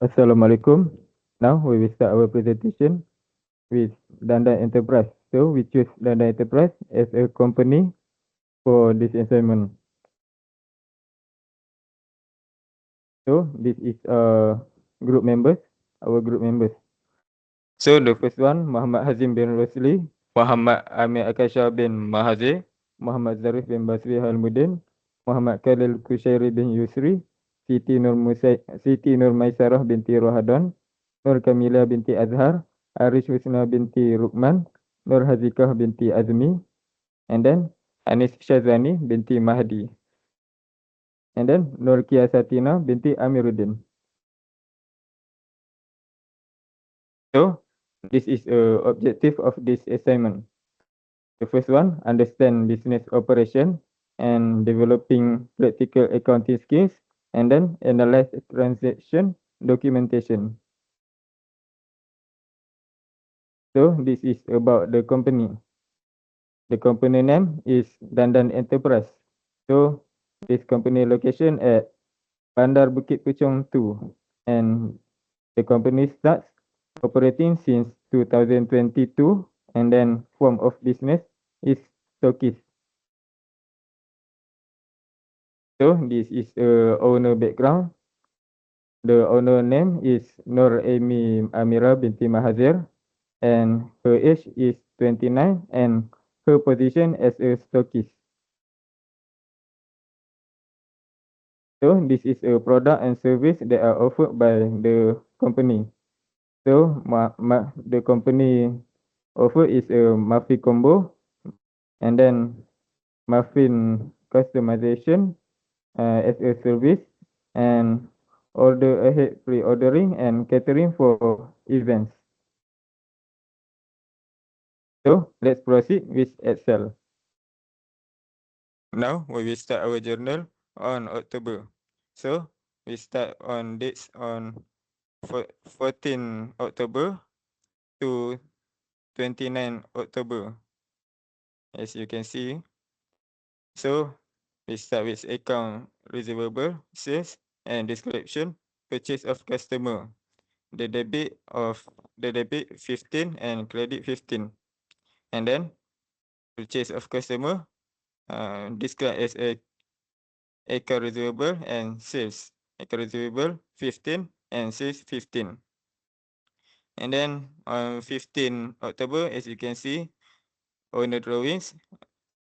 Assalamualaikum. Now we will start our presentation with Dandan Enterprise. So we choose Dandan Enterprise as a company for this assignment. So this is group members, our group members. So the first one, Muhammad Hazim bin Rosli, Muhammad Amir Akasha bin Mahathir, Muhammad Zarif bin Basri Halmudin, Muhammad Khalil Kushairi bin Yusri, Siti Nur Maisarah binti Rohadon, Nur Kamila binti Azhar, Arish Husna binti Rukman, Nur Hazikah binti Azmi, and then Anis Shazani binti Mahdi, and then Nur Kia Satina binti Amiruddin. So this is a objective of this assignment. The first one, understand business operation and developing practical accounting skills, and then analyze transaction documentation. So this is about the company. The company name is Dandan Enterprise. So this company location at Bandar Bukit Puchong 2, and the company starts operating since 2022, and then form of business is stockist. So this is a owner background. The owner name is Nur Amy Amira binti Mahathir, and her age is 29, and her position as a stockist. So this is a product and service that are offered by the company. So the company offer is a muffin combo, and then muffin customization as a service, and order ahead pre-ordering and catering for events. So let's proceed with Excel. Now we will start our journal on October. So we start on dates on 14 October to 29 October. As you can see, so we start with account receivable, sales and description, purchase of customer, the debit 15 and credit 15, and then purchase of customer described as a account receivable and sales. Account receivable 15 and sales 15. And then on 15 October, as you can see, owner drawings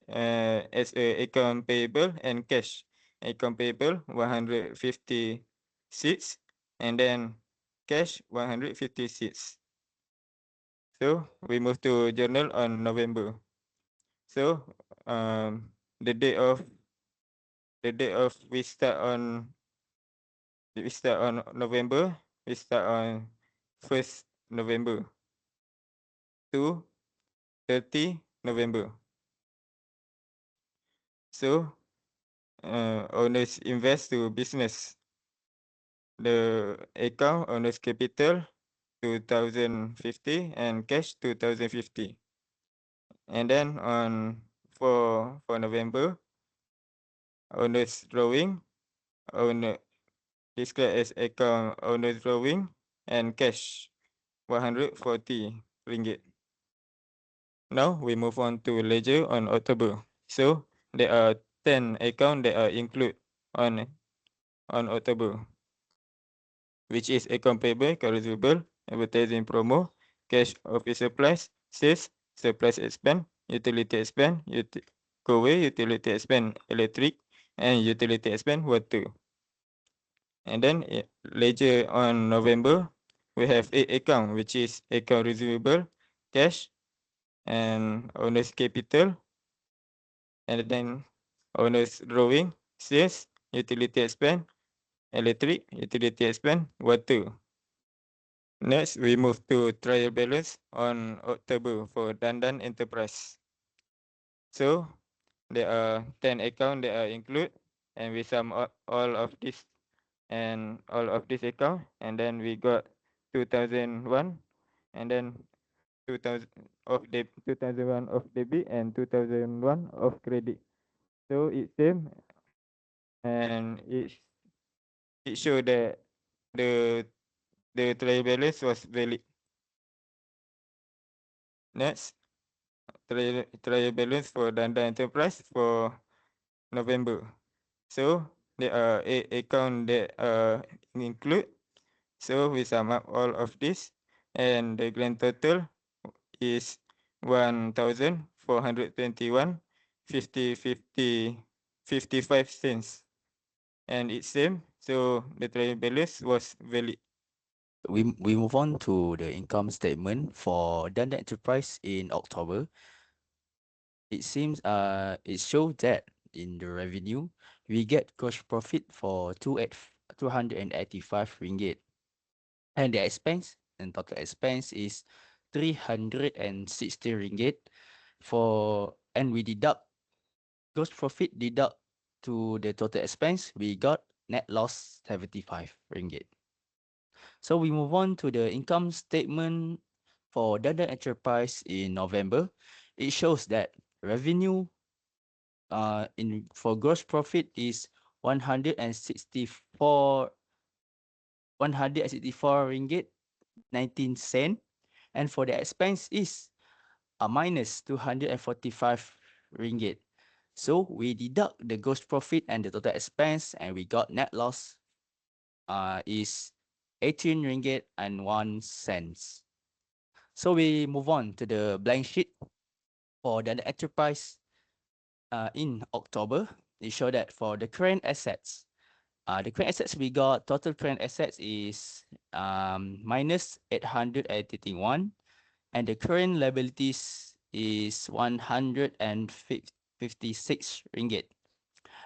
as a account payable and cash. Account payable 156, and then cash 156. So we move to journal on November. So the date of we start on November. We start on 1st November to 30 November. So owners invest to business. The account owners capital 2050 and cash 2050. And then for November, owners drawing, owner described as account owners drawing and cash 140 ringgit. Now we move on to ledger on October. So there are 10 accounts that are included on October, which is account payable, account receivable, advertising promo, cash office supplies, sales, supplies expense, utility expense, utility expense electric, and utility expense water. And then ledger on November, we have 8 account, which is account receivable, cash, and owner's capital, and then owner's drawing, sales, utility expense, electric, utility expense, water. Next, we move to trial balance on October for Dandan Enterprise. So there are 10 accounts that are included, and we sum all of this account, and then we got 2001, and then 2000 2001 of debit and 2001 of credit. So it's same, and it show that the the trial balance was valid. Next, trial balance for Dandan Enterprise for November. So there are 8 account that include. So we sum up all of this, and the grand total is 1,421 55 cents, and it's same. So the trial balance was valid. We move on to the income statement for Dandan Enterprise in October. It seems it shows that in the revenue we get gross profit for 285 ringgit, and the expense and total expense is 360 ringgit for, and we deduct gross profit deduct to the total expense, we got net loss 75 ringgit. So we move on to the income statement for Dandan Enterprise in November. It shows that revenue in for gross profit is 164 ringgit 19 cent, and for the expense is a minus 245 ringgit. So we deduct the gross profit and the total expense, and we got net loss is 18 ringgit and 1 cents. So we move on to the blank sheet for the enterprise in October. They show that for the current assets, the current assets we got total current assets is minus 881, and the current liabilities is 156 ringgit.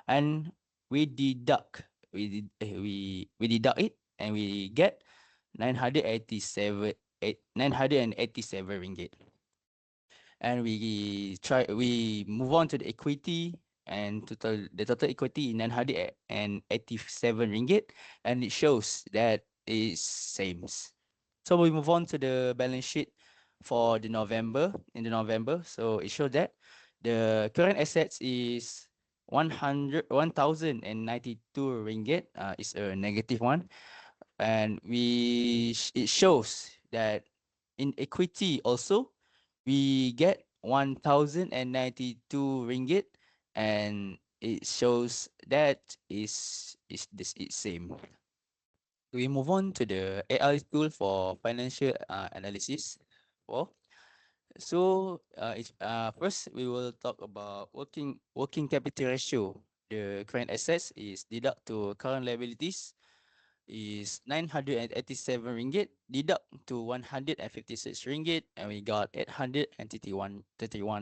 And we deduct we deduct it, and we get 987 ringgit. And we move on to the equity, and the total equity is 987 ringgit, and it shows that it's same. So we move on to the balance sheet for the November. So it shows that the current assets is 1,092 ringgit. Is a negative one, and it shows that in equity also we get 1,092 ringgit, and it shows that is same. We move on to the AI tool for financial analysis. Well, first we will talk about working capital ratio. The current assets is deduct to current liabilities is 987 ringgit, deduct to 156 ringgit, and we got 831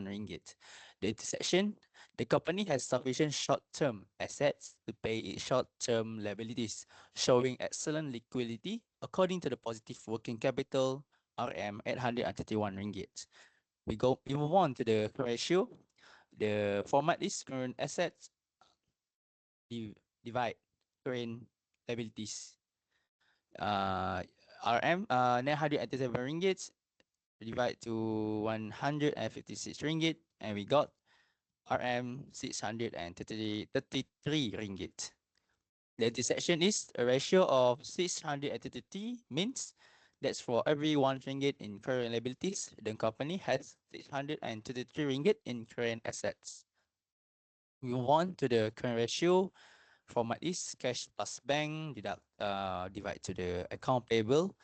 ringgit. The intersection, the company has sufficient short-term assets to pay its short-term liabilities, showing excellent liquidity according to the positive working capital RM 831 ringgit. We move on to the ratio. The format is current assets divide current liabilities. RM 987 ringgit divide to 156 ringgit, and we got RM 633 ringgit. The intersection is a ratio of 633, means that's for every 1 ringgit in current liabilities, the company has 633 ringgit in current assets. We move on to the current ratio. Format is cash plus bank divide to the account payable.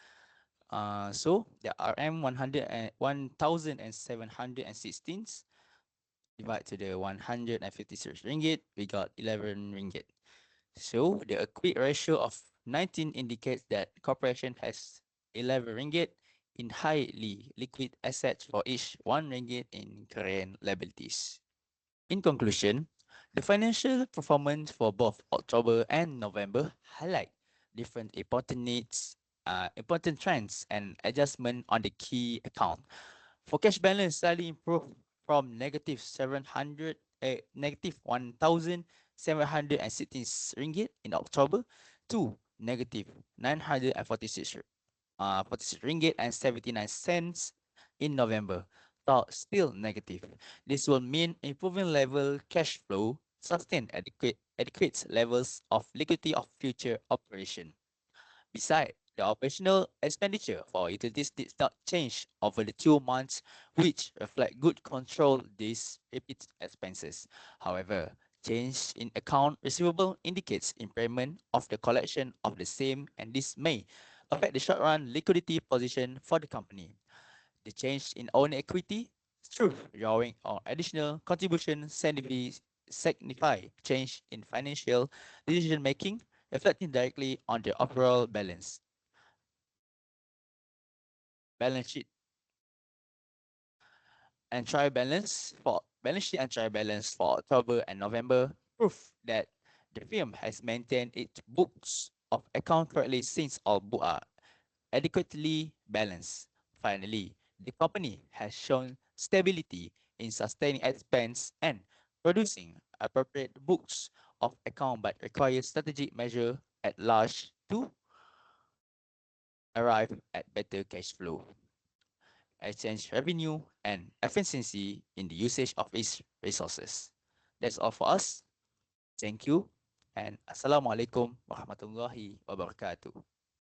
So the RM 1,716 divide to the 156 ringgit, we got 11 ringgit. So the equity ratio of 19 indicates that corporation has 11 ringgit in highly liquid assets for each 1 ringgit in current liabilities. In conclusion, the financial performance for both October and November highlight different important needs, important trends, and adjustment on the key account. For cash balance, slightly improved from negative 1,716 ringgit in October to negative 946 46 ringgit and 79 cents in November, though still negative. This will mean improving level cash flow, sustain adequate levels of liquidity of future operation. Besides, The operational expenditure for utilities did not change over the 2 months, which reflect good control these repeat expenses. However, change in account receivable indicates impairment of the collection of the same, and this may affect the short-run liquidity position for the company. The change in own equity through drawing on additional contribution signify change in financial decision making, reflecting directly on the overall balance sheet and trial balance for balance sheet and trial balance for October and November prove that the firm has maintained its books of account correctly since all books are adequately balanced. Finally, the company has shown stability in sustaining expense and producing appropriate books of account but requires strategic measure at large to arrive at better cash flow, exchange revenue, and efficiency in the usage of its resources. That's all for us. Thank you and Assalamualaikum warahmatullahi wabarakatuh.